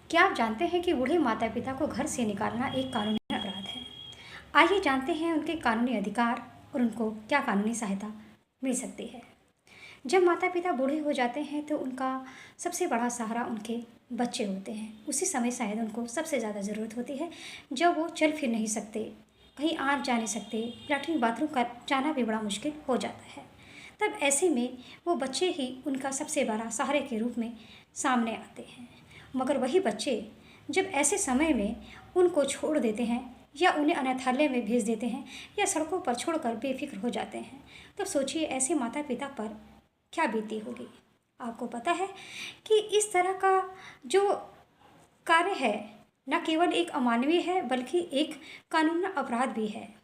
क्या आप जानते हैं कि बूढ़े माता पिता को घर से निकालना एक कानूनी अपराध है? आइए जानते हैं उनके कानूनी अधिकार और उनको क्या कानूनी सहायता मिल सकती है। जब माता पिता बूढ़े हो जाते हैं तो उनका सबसे बड़ा सहारा उनके बच्चे होते हैं। उसी समय शायद उनको सबसे ज़्यादा ज़रूरत होती है जब वो चल फिर नहीं सकते, कहीं आ जा नहीं सकते, लैट्रिन बाथरूम का जाना भी बड़ा मुश्किल हो जाता है। तब ऐसे में वो बच्चे ही उनका सबसे बड़ा सहारे के रूप में सामने आते हैं। मगर वही बच्चे जब ऐसे समय में उनको छोड़ देते हैं या उन्हें अनाथालय में भेज देते हैं या सड़कों पर छोड़कर बेफिक्र हो जाते हैं, तब सोचिए ऐसे माता पिता पर क्या बीती होगी। आपको पता है कि इस तरह का जो कार्य है न केवल एक अमानवीय है बल्कि एक कानूनी अपराध भी है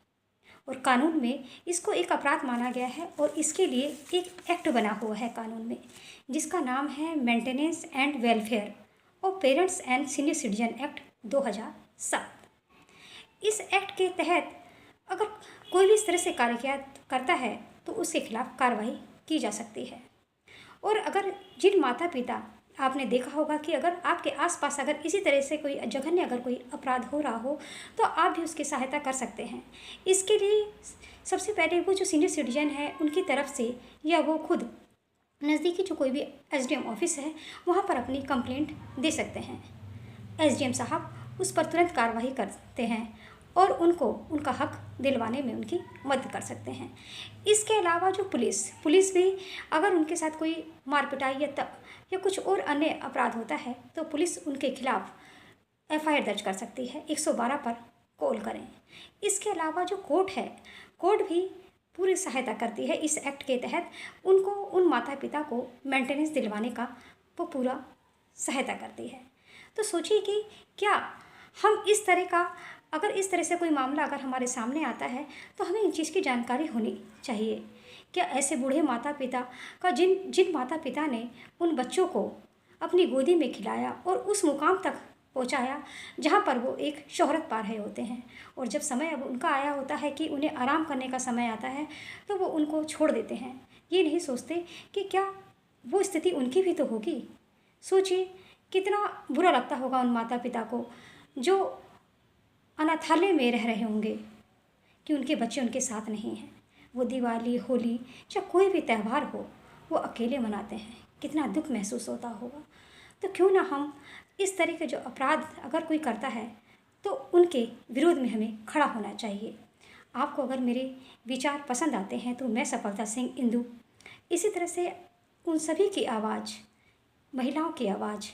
और कानून में इसको एक अपराध माना गया है और इसके लिए एक एक्ट बना हुआ है कानून में, जिसका नाम है मेंटेनेंस एंड वेलफेयर और parents and senior citizen act 2007। इस एक्ट के तहत अगर कोई भी इस तरह से कार्य करता है तो उसके खिलाफ कार्रवाई की जा सकती है। और अगर जिन माता पिता, आपने देखा होगा कि अगर आपके आसपास अगर इसी तरह से कोई जघन्य अगर कोई अपराध हो रहा हो तो आप भी उसकी सहायता कर सकते हैं। इसके लिए सबसे पहले वो जो सीनियर सिटीजन है उनकी तरफ से या वो खुद नज़दीकी जो कोई भी एसडीएम ऑफिस है वहाँ पर अपनी कंप्लेंट दे सकते हैं। एसडीएम साहब उस पर तुरंत कार्रवाई करते हैं और उनको उनका हक दिलवाने में उनकी मदद कर सकते हैं। इसके अलावा जो पुलिस भी अगर उनके साथ कोई मार पिटाई या कुछ और अन्य अपराध होता है तो पुलिस उनके खिलाफ एफआईआर दर्ज कर सकती है। 112 पर कॉल करें। इसके अलावा जो कोर्ट है, कोर्ट भी पूरी सहायता करती है इस एक्ट के तहत। उनको उन माता पिता को मेंटेनेंस दिलवाने का वो पूरा सहायता करती है। तो सोचिए कि क्या हम इस तरह का अगर इस तरह से कोई मामला अगर हमारे सामने आता है तो हमें इन चीज़ की जानकारी होनी चाहिए। क्या ऐसे बूढ़े माता पिता का जिन माता पिता ने उन बच्चों को अपनी गोदी में खिलाया और उस मुकाम तक पहुंचाया जहां पर वो एक शोहरत पा रहे होते हैं और जब समय अब उनका आया होता है कि उन्हें आराम करने का समय आता है तो वो उनको छोड़ देते हैं। ये नहीं सोचते कि क्या वो स्थिति उनकी भी तो होगी। सोचिए कितना बुरा लगता होगा उन माता पिता को जो अनाथालय में रह रहे होंगे कि उनके बच्चे उनके साथ नहीं हैं। वो दिवाली, होली या कोई भी त्यौहार हो वो अकेले मनाते हैं। कितना दुख महसूस होता होगा। तो क्यों ना हम इस तरह के जो अपराध अगर कोई करता है तो उनके विरोध में हमें खड़ा होना चाहिए। आपको अगर मेरे विचार पसंद आते हैं तो मैं सफलता सिंह इंदु इसी तरह से उन सभी की आवाज़, महिलाओं की आवाज़,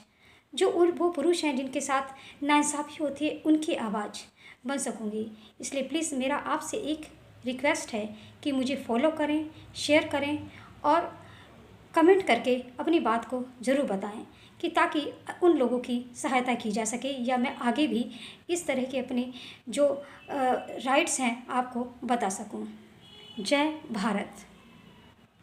जो वो पुरुष हैं जिनके साथ नाइंसाफ़ी होती है, उनकी आवाज़ बन सकूँगी। इसलिए प्लीज़ मेरा आपसे एक रिक्वेस्ट है कि मुझे फॉलो करें, शेयर करें और कमेंट करके अपनी बात को ज़रूर बताएं कि ताकि उन लोगों की सहायता की जा सके या मैं आगे भी इस तरह के अपने जो राइट्स हैं आपको बता सकूं। जय भारत।